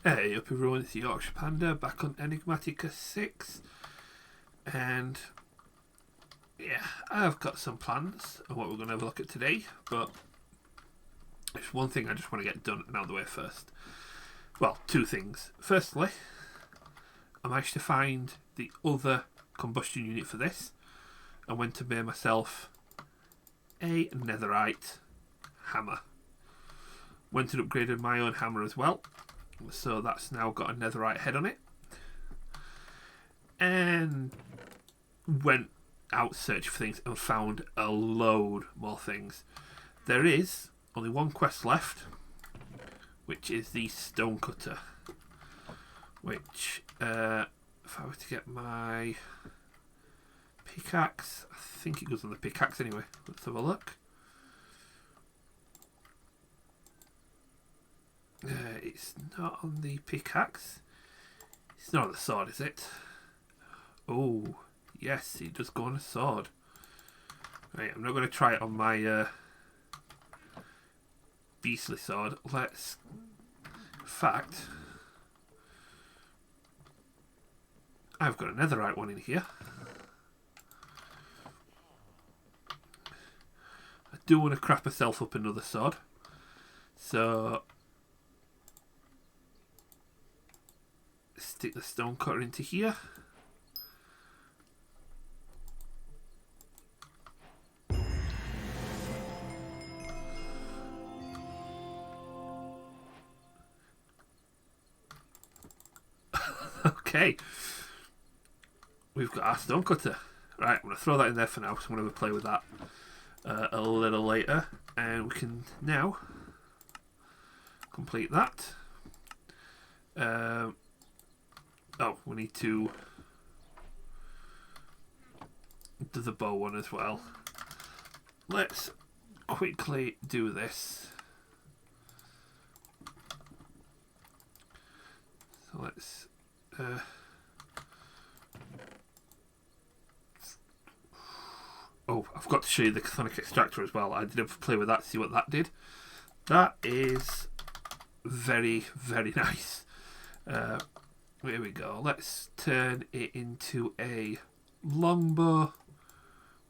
Hey up everyone, it's the Yorkshire Panda back on Enigmatica 6, and yeah, I've got some plans on what we're going to have a look at today, but there's one thing I just want to get done and out of the way first. Well, two things. Firstly, I managed to find the other combustion unit for this and went to make myself a netherite hammer. Went and upgraded my own hammer as well. So that's now got a netherite head on it. And went out searching for things and found a load more things. There is only one quest left, which is the stonecutter. Which, if I were to get my pickaxe, I think it goes on the pickaxe anyway. Let's have a look. It's not on the pickaxe. It's not on the sword, is it? Oh, yes, it does go on a sword. Right, I'm not going to try it on my beastly sword. Let's... In fact, I've got a netherite one in here. I do want to crap myself up another sword. So... stick the stone cutter into here. Okay, we've got our stone cutter. Right, I'm going to throw that in there for now because I'm going to play with that a little later, and we can now complete that. Oh, we need to do the bow one as well. Let's quickly do this. So let's oh, I've got to show you the chthonic extractor as well. I did play with that to see what that did. That is very, very nice. Here we go. Let's turn it into a longbow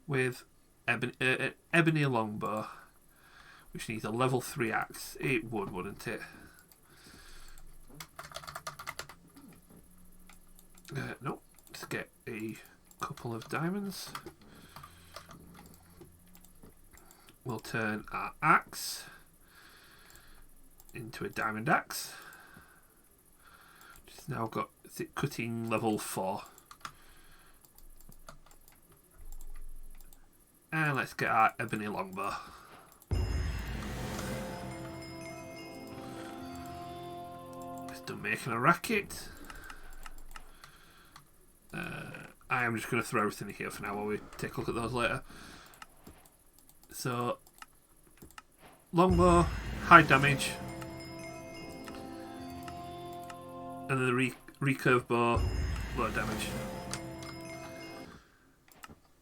with ebony longbow, which needs a level 3 axe. It would, wouldn't it? No. Let's get a couple of diamonds. We'll turn our axe into a diamond axe. It's now got cutting level 4. And let's get our ebony longbow. It's done making a racket. I am just going to throw everything in here for now while we take a look at those later. So, longbow, high damage. And then the recurve bow, low damage.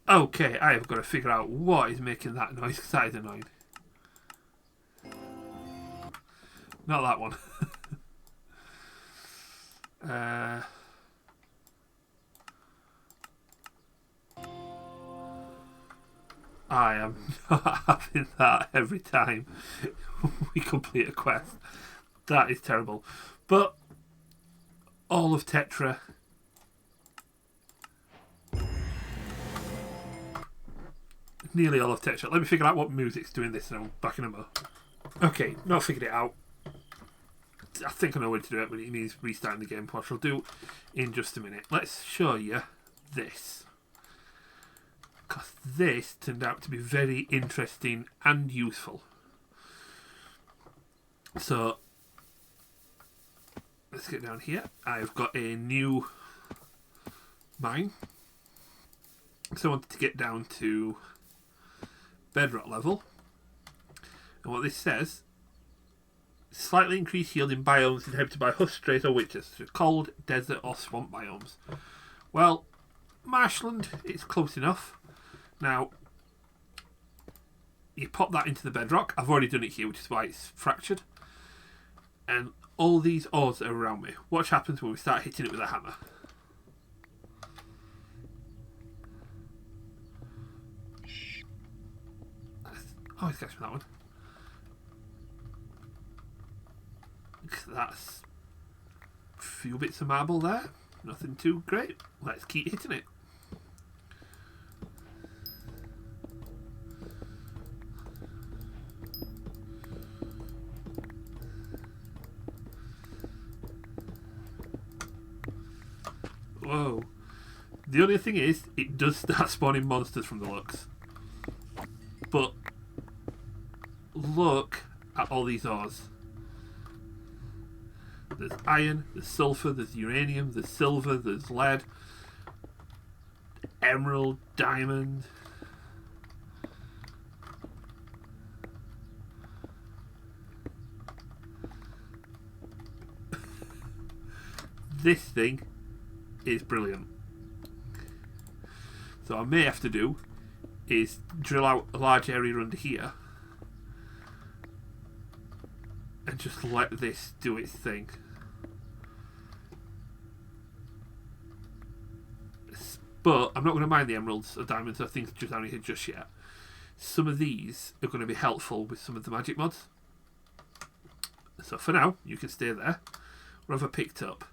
Okay, I have got to figure out what is making that noise, because that is annoying. Not that one. I am not having that every time we complete a quest. That is terrible. But all of Tetra nearly all of Tetra. Let me figure out what music's doing this and I'm back in a mo. Okay, not figured it out. I think I know where to do it, but it means restarting the game, which I'll do in just a minute. Let's show you this, because this turned out to be very interesting and useful. So let's get down here. I've got a new mine. So I wanted to get down to bedrock level. And what this says, slightly increased yield in biomes inhabited by husk, strays or witches, so cold, desert or swamp biomes. Well, marshland, it's close enough. Now, you pop that into the bedrock. I've already done it here, which is why it's fractured. And all these ores that are around me. Watch happens when we start hitting it with a hammer. Oh, he's catching that one. That's a few bits of marble there. Nothing too great. Let's keep hitting it. Whoa. The only thing is, it does start spawning monsters from the looks. But look at all these ores. There's iron, there's sulfur, there's uranium, there's silver, there's lead, emerald, diamond. This thing is brilliant. So what I may have to do is drill out a large area under here and just let this do its thing. But I'm not going to mine the emeralds or diamonds or things just down here just yet. Some of these are going to be helpful with some of the magic mods. So for now, you can stay there. What have I picked up?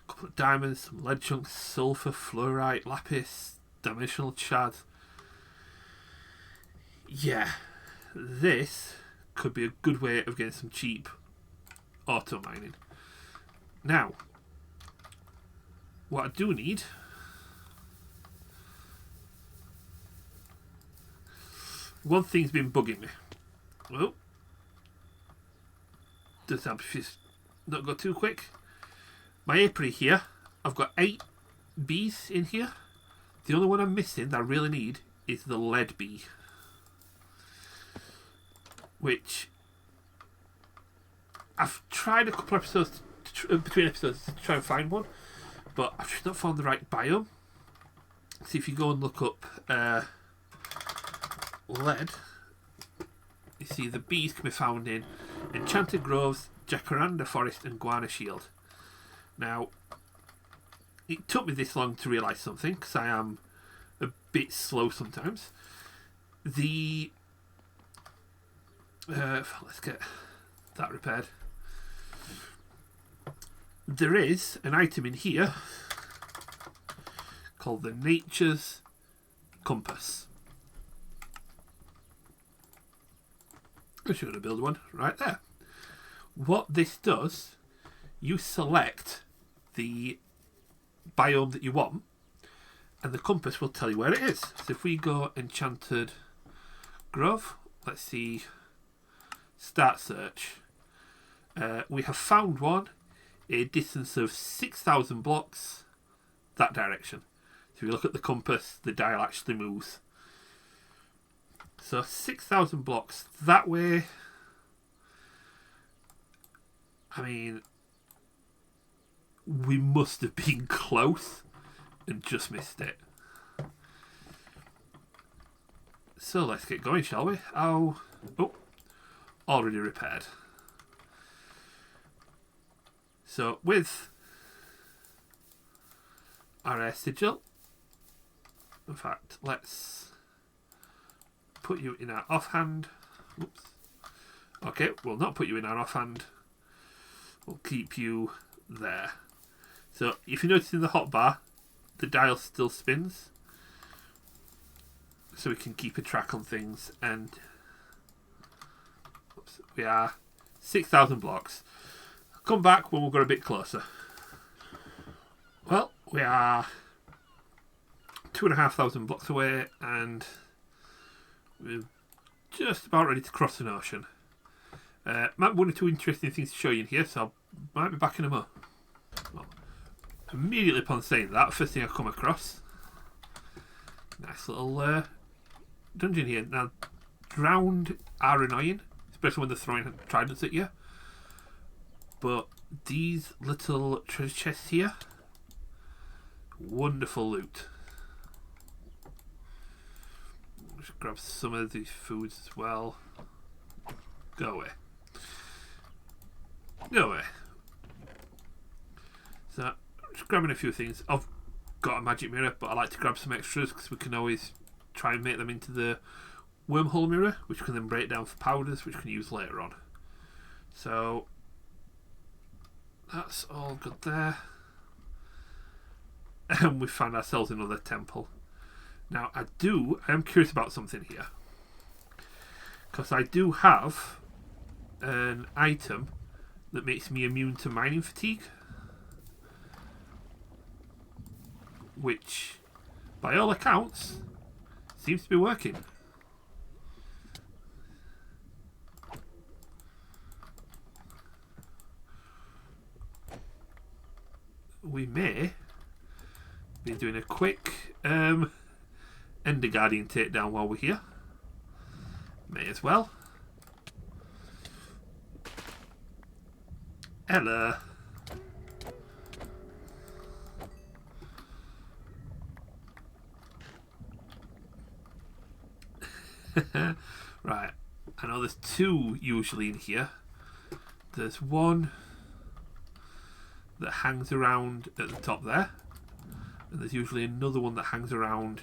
A couple of diamonds, some lead chunks, sulfur, fluorite, lapis, dimensional shard. Yeah, this could be a good way of getting some cheap auto mining. Now, what I do need, one thing's been bugging me. Well, does that not go too quick? My apiary here, I've got 8 bees in here. The only one I'm missing that I really need is the lead bee, which I've tried a couple episodes between episodes to try and find one, but I've just not found the right biome. See, if you go and look up lead, you see the bees can be found in Enchanted Groves, Jacaranda Forest and Guana Shield. Now, it took me this long to realise something, because I am a bit slow sometimes. The let's get that repaired. There is an item in here called the Nature's Compass. I'm just going to build one right there. What this does, you select the biome that you want and the compass will tell you where it is. So if we go Enchanted Grove, let's see, start search, we have found one a distance of 6,000 blocks that direction. So if you look at the compass, the dial actually moves. So 6,000 blocks that way. I mean, we must have been close and just missed it. So let's get going, shall we? Oh, already repaired. So with our air sigil, in fact, let's put you in our offhand. Oops. Okay, we'll not put you in our offhand. We'll keep you there. So if you notice in the hotbar, the dial still spins, so we can keep a track on things. And oops, we are 6,000 blocks. I'll come back when we've got a bit closer. Well, we are 2,500 blocks away, and we're just about ready to cross an ocean. Might be one or two interesting things to show you in here, so I might be back in a mo. Well, immediately upon saying that, first thing I come across, nice little dungeon here. Now, drowned are annoying, especially when they're throwing tridents at you. But these little treasure chests here, wonderful loot. Just grab some of these foods as well. Go away. Go away. So just grabbing a few things. I've got a magic mirror, but I like to grab some extras because we can always try and make them into the wormhole mirror, which can then break down for powders, which we can use later on. So that's all good there. And we found ourselves another temple. Now I am curious about something here, because I do have an item that makes me immune to mining fatigue, which by all accounts seems to be working. We may be doing a quick Ender Guardian takedown while we're here. May as well. Hello. Right, I know there's two usually in here. There's one that hangs around at the top there, and there's usually another one that hangs around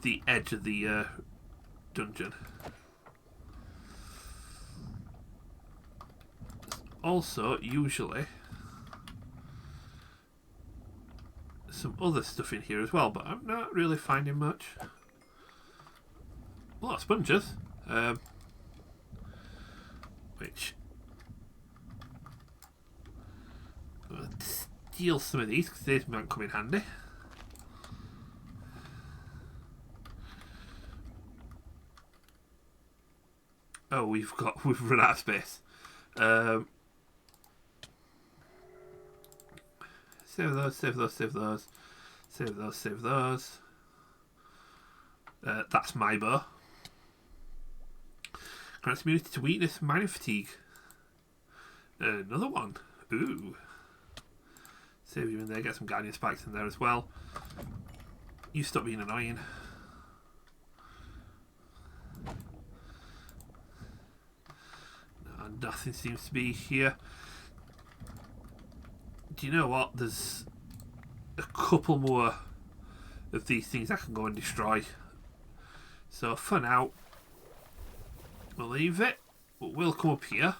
the edge of the dungeon. Also, usually some other stuff in here as well, but I'm not really finding much. A lot of sponges, which I'm going to steal some of these because these might come in handy. Oh, we've run out of space. Save those, save those, save those, save those, save those. That's my bow. Grants immunity to weakness, mining fatigue. Another one. Ooh. Save you in there, get some guardian spikes in there as well. You stop being annoying. No, nothing seems to be here. Do you know what? There's a couple more of these things I can go and destroy. So for now, we'll leave it. But we'll come up here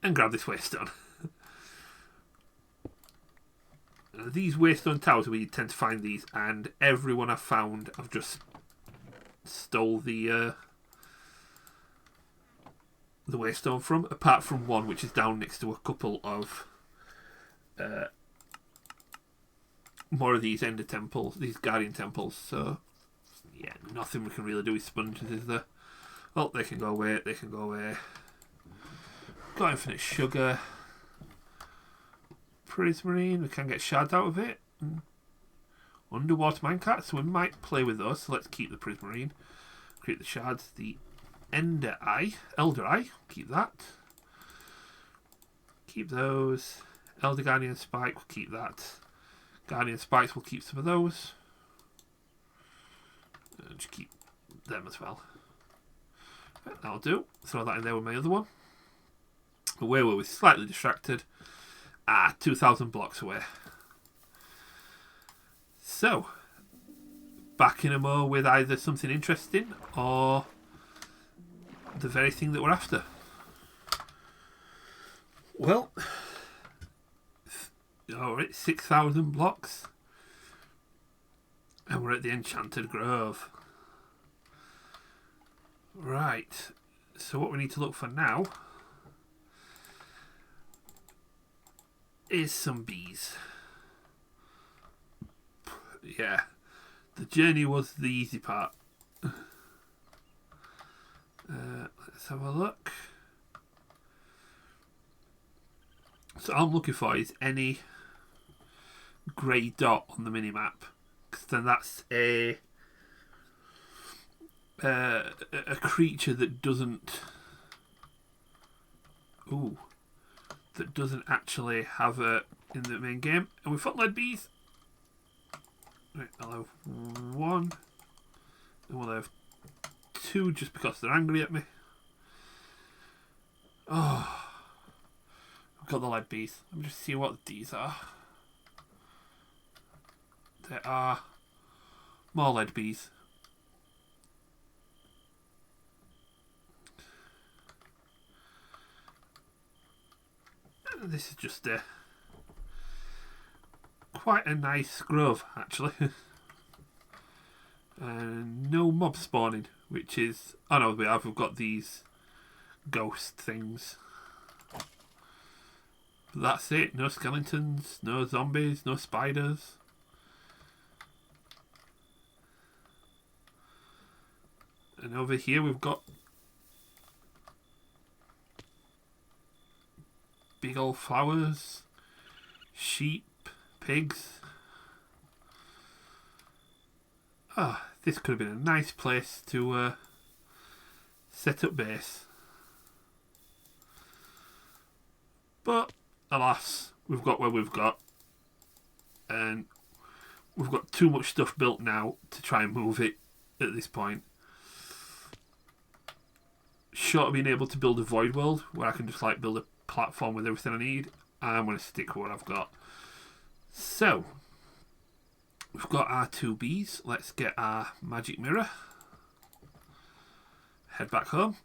and grab this waystone. These waystone towers are where you tend to find these, and everyone I've found, I've just stole the waystone from, apart from one which is down next to a couple of more of these ender temples, these guardian temples. So yeah, nothing we can really do with sponges, is there? Oh, they can go away, they can go away. Got infinite sugar. Prismarine, we can get shards out of it. Underwater minecart, so we might play with those, so let's keep the prismarine. Create the shards, the elder eye, keep that. Keep those. Elder Guardian Spike, we'll keep that. Guardian Spikes, we'll keep some of those. And just keep them as well. Right, that'll do. Throw that in there with my other one. Where were we? Slightly distracted. 2,000 blocks away. So, back in a mo with either something interesting or the very thing that we're after. Well, alright, 6,000 blocks. And we're at the Enchanted Grove. Right, so what we need to look for now is some bees. Yeah, the journey was the easy part. Let's have a look. So all I'm looking for is any grey dot on the minimap, because then that's a creature that doesn't actually have a in the main game. And we've got lead bees. Right, I'll have one, and we'll have two just because they're angry at me. Oh, got the lead bees. Let me just see what these are. There are more lead bees. This is just quite a nice grove, actually. And no mob spawning, which is... Oh no, we've got these ghost things. But that's it. No skeletons, no zombies, no spiders. And over here we've got big old flowers, sheep, pigs. Ah, this could have been a nice place to set up base. But, alas, we've got where we've got. And we've got too much stuff built now to try and move it at this point. Short of being able to build a void world where I can just like build a platform with everything I need, I'm going to stick with what I've got. So, we've got our 2 bees. Let's get our magic mirror. Head back home.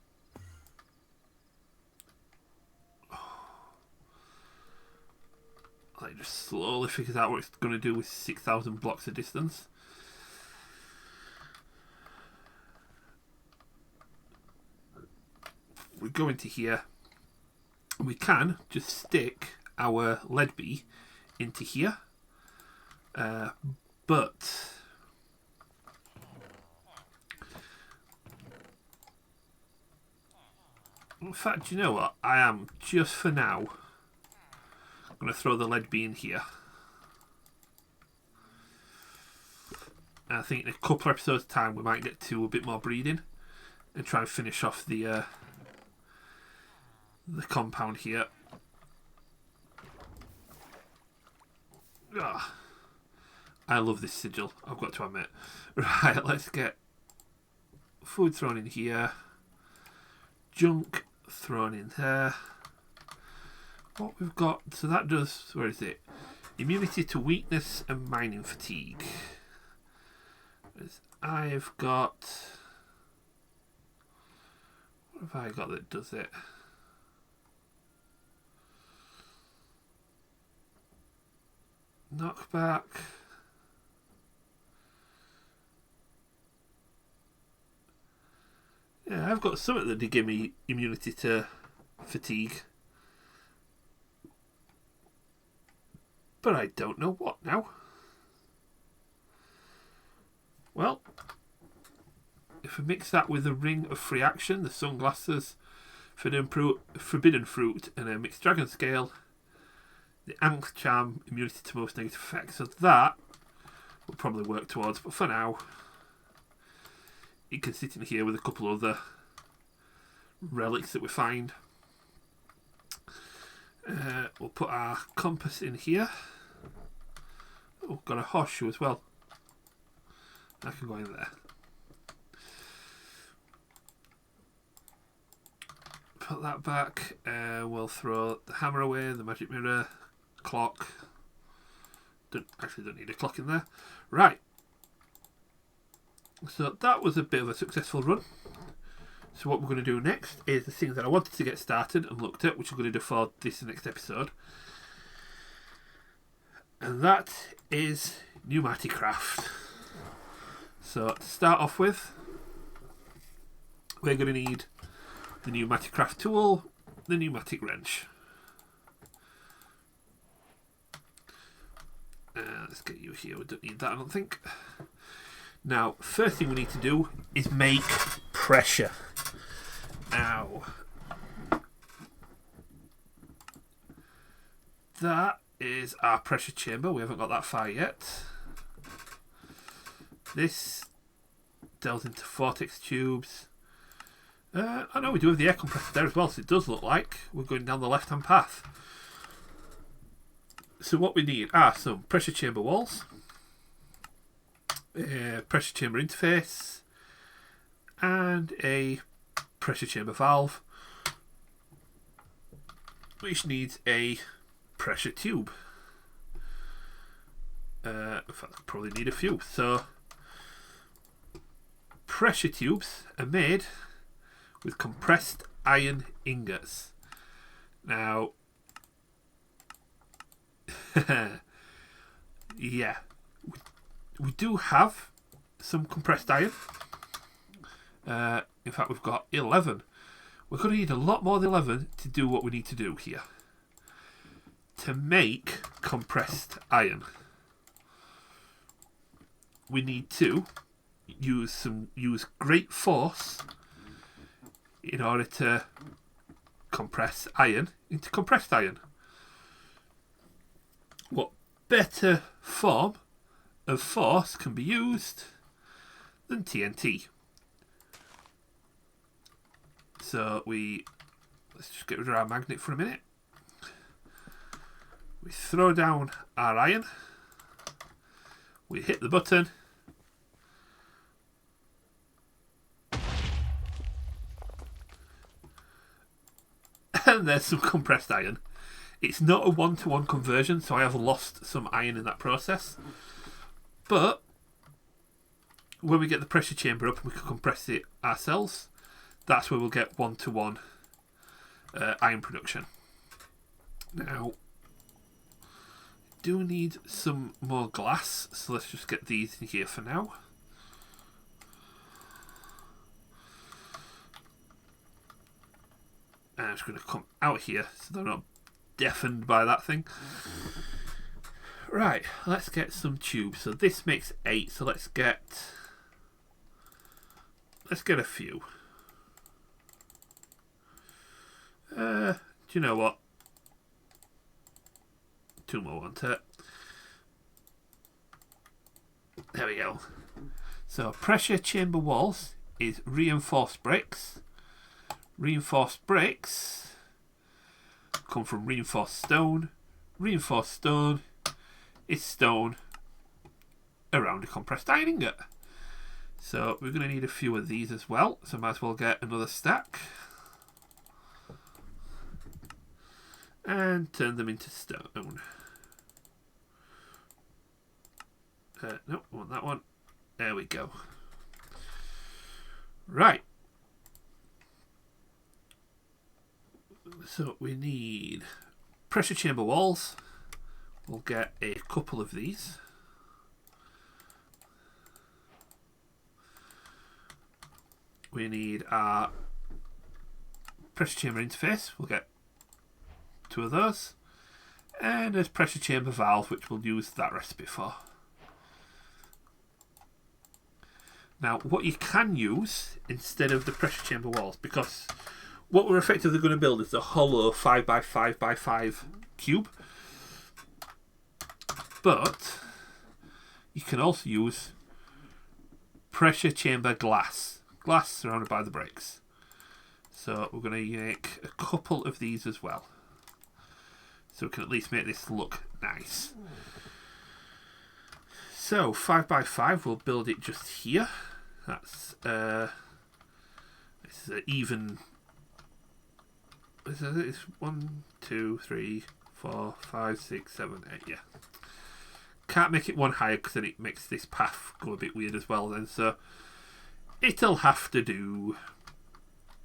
Like just slowly figures out what it's going to do with 6,000 blocks of distance. We go into here. And we can just stick our lead bee into here. But in fact, you know what? I am just for now going to throw the lead bee in here. And I think in a couple of episodes' time we might get to a bit more breeding and try and finish off the compound here. Ah, I love this sigil, I've got to admit. Right, let's get food thrown in here. Junk thrown in there. What we've got, so that does, where is it? Immunity to weakness and mining fatigue. I've got, what have I got that does it? Knockback. Yeah, I've got something that did give me immunity to fatigue. But I don't know what now. Well, if we mix that with the ring of free action, the sunglasses, forbidden fruit, and a mixed dragon scale, the ankh charm, immunity to most negative effects. So that will probably work towards, but for now, it can sit in here with a couple other relics that we find. We'll put our compass in here. Oh, got a horseshoe as well. I can go in there. Put that back. We'll throw the hammer away, the magic mirror, clock. Don't need a clock in there. Right. So that was a bit of a successful run. So what we're going to do next is the things that I wanted to get started and looked at, which I'm going to do for this next episode. And that is Enigmatica. So to start off with, we're going to need the Enigmatica tool, the pneumatic wrench. Let's get you here, we don't need that I don't think. Now, first thing we need to do is make pressure. Now, that is our pressure chamber. We haven't got that far yet. This delves into vortex tubes. I know we do have the air compressor there as well, so it does look like we're going down the left-hand path. So what we need are some pressure chamber walls, a pressure chamber interface, and a pressure chamber valve. which needs a pressure tube. In fact, I probably need a few. So pressure tubes are made with compressed iron ingots. Now, yeah, we do have some compressed iron. In fact, we've got 11. We're going to need a lot more than 11 to do what we need to do here. To make compressed iron, we need to use great force in order to compress iron into compressed iron. What better form of force can be used than TNT? So let's just get rid of our magnet for a minute. We throw down our iron. We hit the button. And there's some compressed iron. It's not a one-to-one conversion, so I have lost some iron in that process. But when we get the pressure chamber up and we can compress it ourselves, that's where we'll get one-to-one iron production. Now, do need some more glass, so let's just get these in here for now. And I'm just going to come out here so they're not deafened by that thing. Right, let's get some tubes. So this makes 8, so let's get a few. Do you know what? 2 more, won't it? There we go. So pressure chamber walls is reinforced bricks. Reinforced bricks come from reinforced stone. Reinforced stone is stone around a compressed iron ingot. So we're going to need a few of these as well. So might as well get another stack. And turn them into stone. No, I want that one. There we go. Right. So we need pressure chamber walls. We'll get a couple of these. We need our pressure chamber interface. We'll get 2 of those. And there's pressure chamber valve, which we'll use that recipe for. Now, what you can use instead of the pressure chamber walls, because what we're effectively going to build is a hollow 5x5x5 cube. But you can also use pressure chamber glass surrounded by the bricks. So we're going to make a couple of these as well, so we can at least make this look nice. So 5x5, we'll build it just here. That's this is an even. It's 1, 2, 3, 4, 5, 6, 7, 8. Yeah. Can't make it one higher because then it makes this path go a bit weird as well. Then so it'll have to do.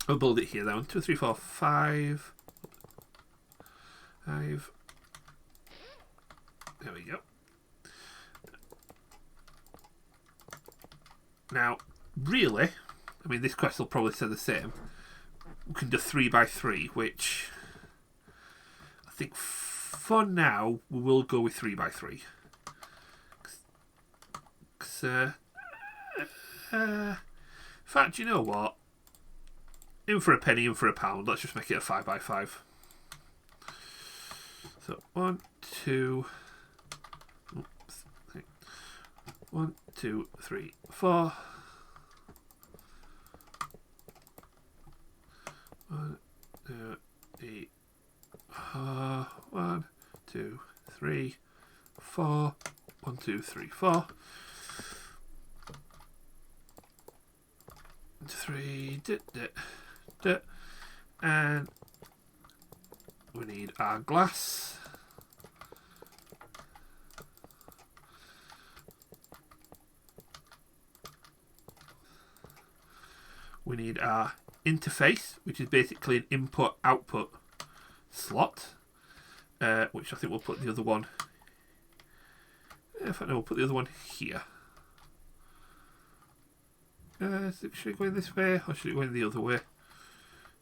I'll build it here. Then 1, 2, 3, 4, 5. 5. There we go. Now, really, I mean, this quest will probably say the same. We can do 3x3, which I think for now we will go with 3x3. In fact, you know what? In for a penny, in for a pound. Let's just make it a 5x5. So 1, 2. 1, 2, 3, 4. 1, 2, 3, 1, 2, 3, 4. 1, 2, 3, 4. 3, and We need our glass. We need our interface, which is basically an input-output slot, which I think we'll put the other one. In fact, no, we'll put the other one here. Should it go in this way, or should it go in the other way?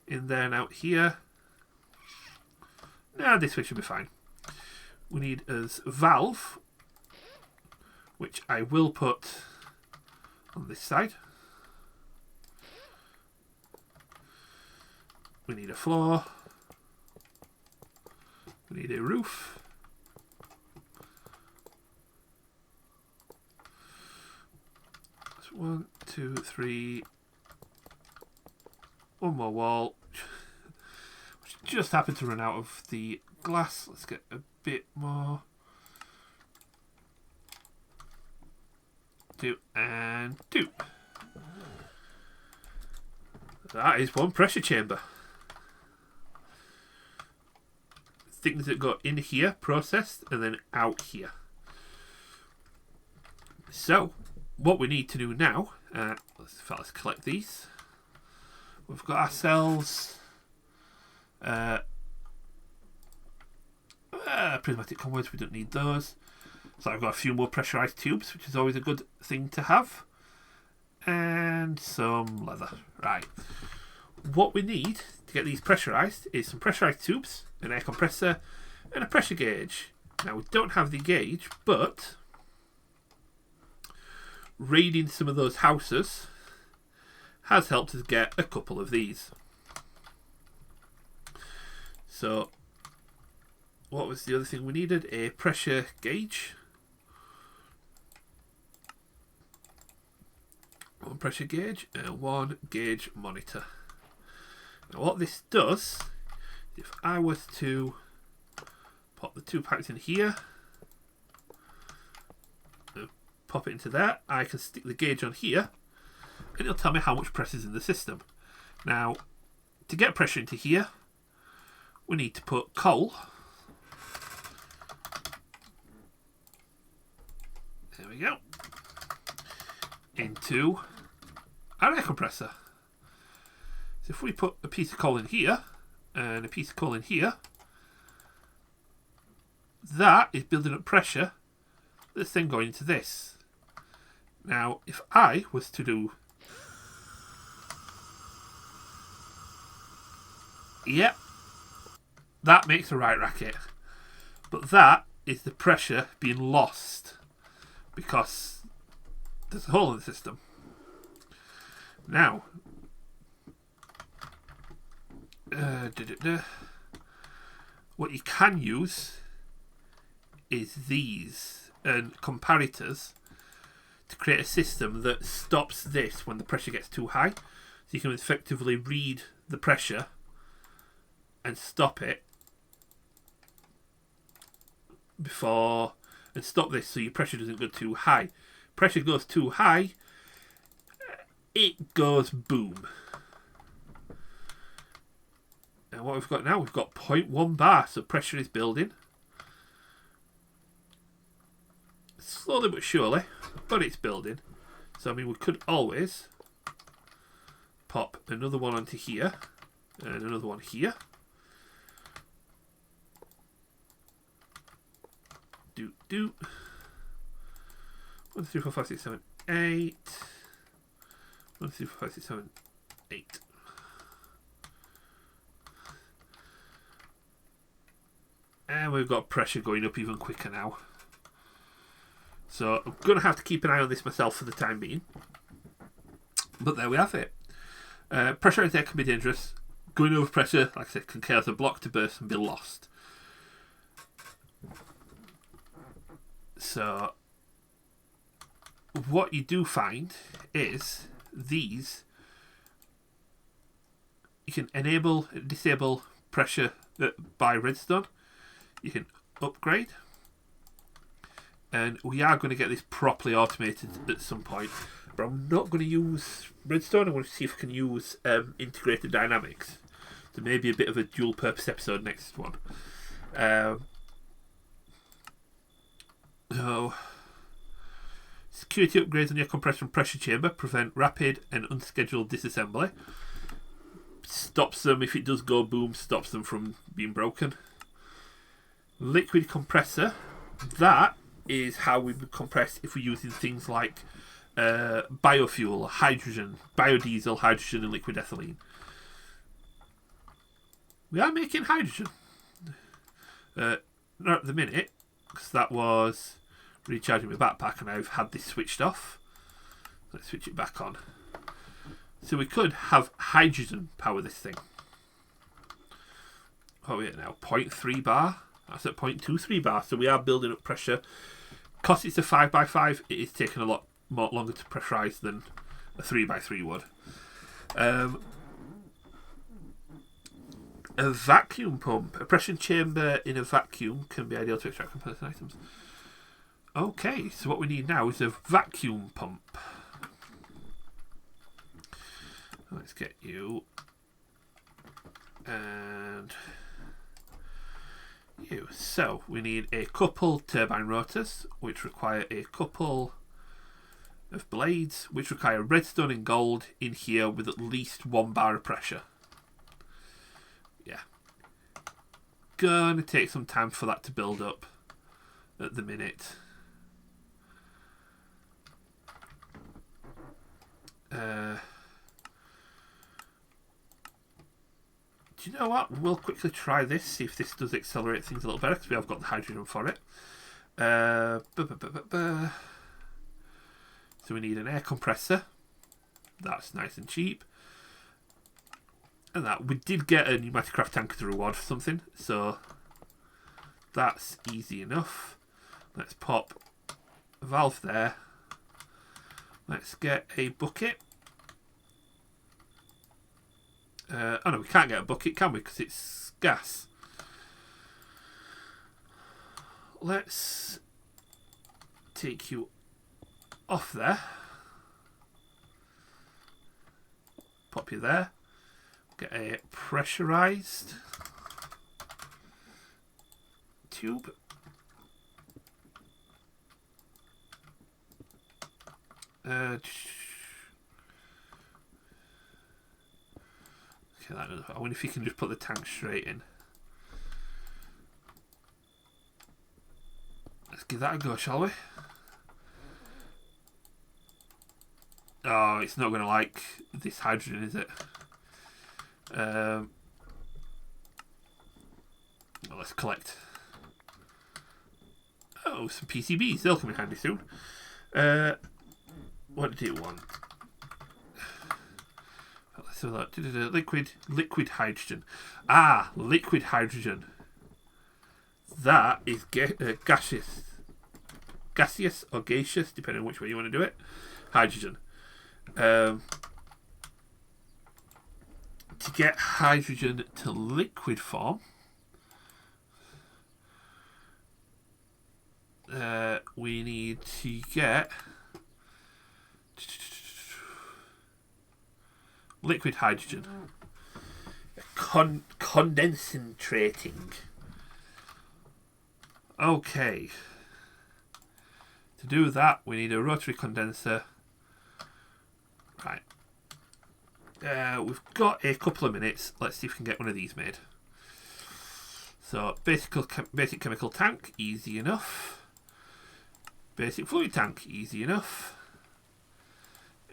In there and out here. Nah, this way should be fine. We need as valve, which I will put on this side. We need a floor. We need a roof. That's 1, 2, 3. One more wall. Which just happened to run out of the glass. Let's get a bit more. 2 and 2. That is one pressure chamber. Things that go in here, processed, and then out here. So, what we need to do now, let's collect these. We've got ourselves prismatic conduits, we don't need those. So I've got a few more pressurized tubes, which is always a good thing to have. And some leather. Right. What we need to get these pressurized is some pressurized tubes, an air compressor, and a pressure gauge. Now we don't have the gauge, but raiding some of those houses has helped us get a couple of these. So what was the other thing we needed? A pressure gauge. One pressure gauge and one gauge monitor. Now what this does, if I was to pop the 2 packs in here, pop it into there, I can stick the gauge on here and it'll tell me how much pressure is in the system. Now, to get pressure into here, we need to put coal. There we go. Into our air compressor. So if we put a piece of coal in here and a piece of coal in here, that is building up pressure that's then going into this. Now, if I was to do... Yep, that makes a right racket. But that is the pressure being lost because there's a hole in the system. Now, what you can use is these and comparators to create a system that stops this when the pressure gets too high. So you can effectively read the pressure and stop it before, and stop this so your pressure doesn't go too high. Pressure goes too high, it goes boom. And what we've got now, we've got 0.1 bar, so pressure is building. Slowly but surely, but it's building. So I mean, we could always pop another one onto here and another one here. Do 1, 2, 3, 4, 5, 6, 7, 8. 1, 2, 3, 4, 5, 6, 7, 8. And we've got pressure going up even quicker now. So I'm going to have to keep an eye on this myself for the time being. But there we have it. Pressurized air can be dangerous. Going over pressure, like I said, can cause a block to burst and be lost. So what you do find is these, you can enable, disable pressure by redstone. You can upgrade, and we are going to get this properly automated at some point, but I'm not going to use redstone. I want to see if I can use integrated dynamics. So maybe a bit of a dual purpose episode next one. Security upgrades on your compressor and pressure chamber prevent rapid and unscheduled disassembly. Stops them if it does go boom, stops them from being broken. Liquid compressor, that is how we would compress if we're using things like biofuel, hydrogen, biodiesel, hydrogen and liquid ethylene. We are making hydrogen. Not at the minute, because that was recharging my backpack and I've had this switched off. Let's switch it back on. So we could have hydrogen power this thing. Oh, we're now 0.3 bar. That's at 0.23 bar. So we are building up pressure. Because it's a 5x5, it is taking a lot more longer to pressurise than a 3x3 would. A vacuum pump. A pressure chamber in a vacuum can be ideal to extract components and items. Okay, so what we need now is a vacuum pump. Let's get you and you. So we need a couple turbine rotors, which require a couple of blades, which require redstone and gold in here with at least 1 bar of pressure. Yeah. Gonna take some time for that to build up at the minute. Do you know what? We'll quickly try this, see if this does accelerate things a little better, because we have got the hydrogen for it. So we need an air compressor. That's nice and cheap. And that we did get a Enigmatica tank as a reward for something, so that's easy enough. Let's pop a valve there. Let's get a bucket. Oh no, we can't get a bucket, can we? Because it's gas. Let's take you off there. Pop you there. Get a pressurized tube. Okay, I wonder if you can just put the tank straight in. Let's give that a go, shall we? Oh, it's not going to like this hydrogen, is it? Well, let's collect. Oh, some PCBs. They'll come in handy soon. What do you want? Let's have that. Liquid hydrogen. Ah, liquid hydrogen. That is gaseous. Gaseous or gaseous, depending on which way you want to do it. Hydrogen. To get hydrogen to liquid form, we need to get liquid hydrogen. Concentrating. Okay. To do that, we need a rotary condenser. Right. We've got a couple of minutes. Let's see if we can get one of these made. So, basic chemical tank, easy enough. Basic fluid tank, easy enough.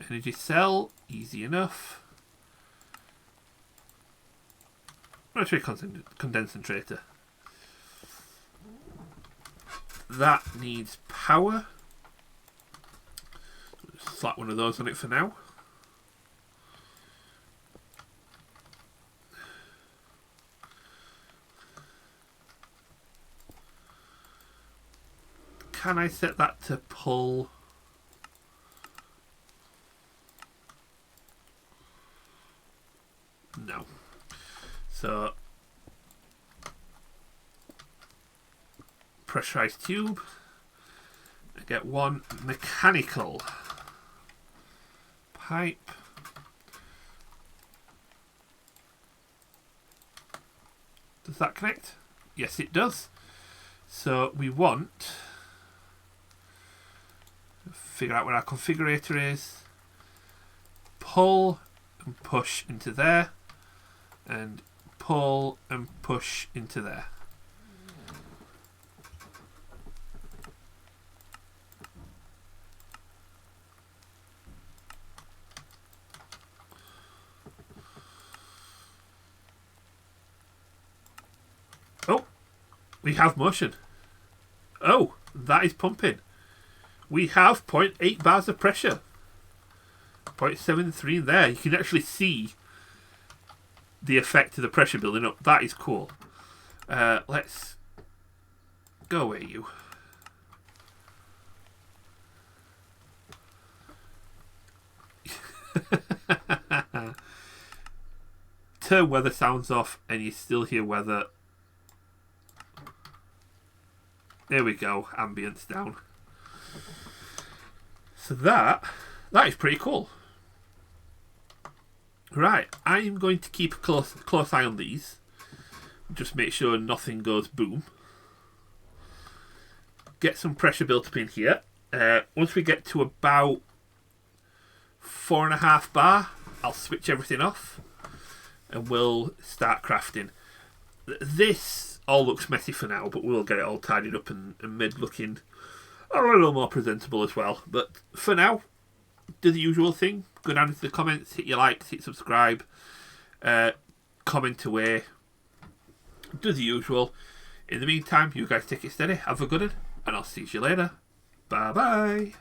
Energy cell, easy enough. Rotary condensator. That needs power. Slap one of those on it for now. Can I set that to pull? No. So, pressurized tube. I get one mechanical pipe. Does that connect? Yes, it does. So we want figure out where our configurator is. Pull and push into there, and pull and push into there. Oh, we have motion. Oh, that is pumping. We have 0.8 bars of pressure. 0.73 there. You can actually see the effect of the pressure building up. That is cool. Let's go away, you. Turn weather sounds off and you still hear weather. There we go, ambience down. So that is pretty cool. Right, I'm going to keep a close eye on these. Just make sure nothing goes boom. Get some pressure built up in here. Once we get to about 4.5 bar, I'll switch everything off and we'll start crafting. This all looks messy for now, but we'll get it all tidied up and made looking a little more presentable as well. But for now, do the usual thing. Go down into the comments, hit your likes, hit subscribe, comment away. Do the usual. In the meantime, you guys take it steady, have a good one, and I'll see you later. Bye bye.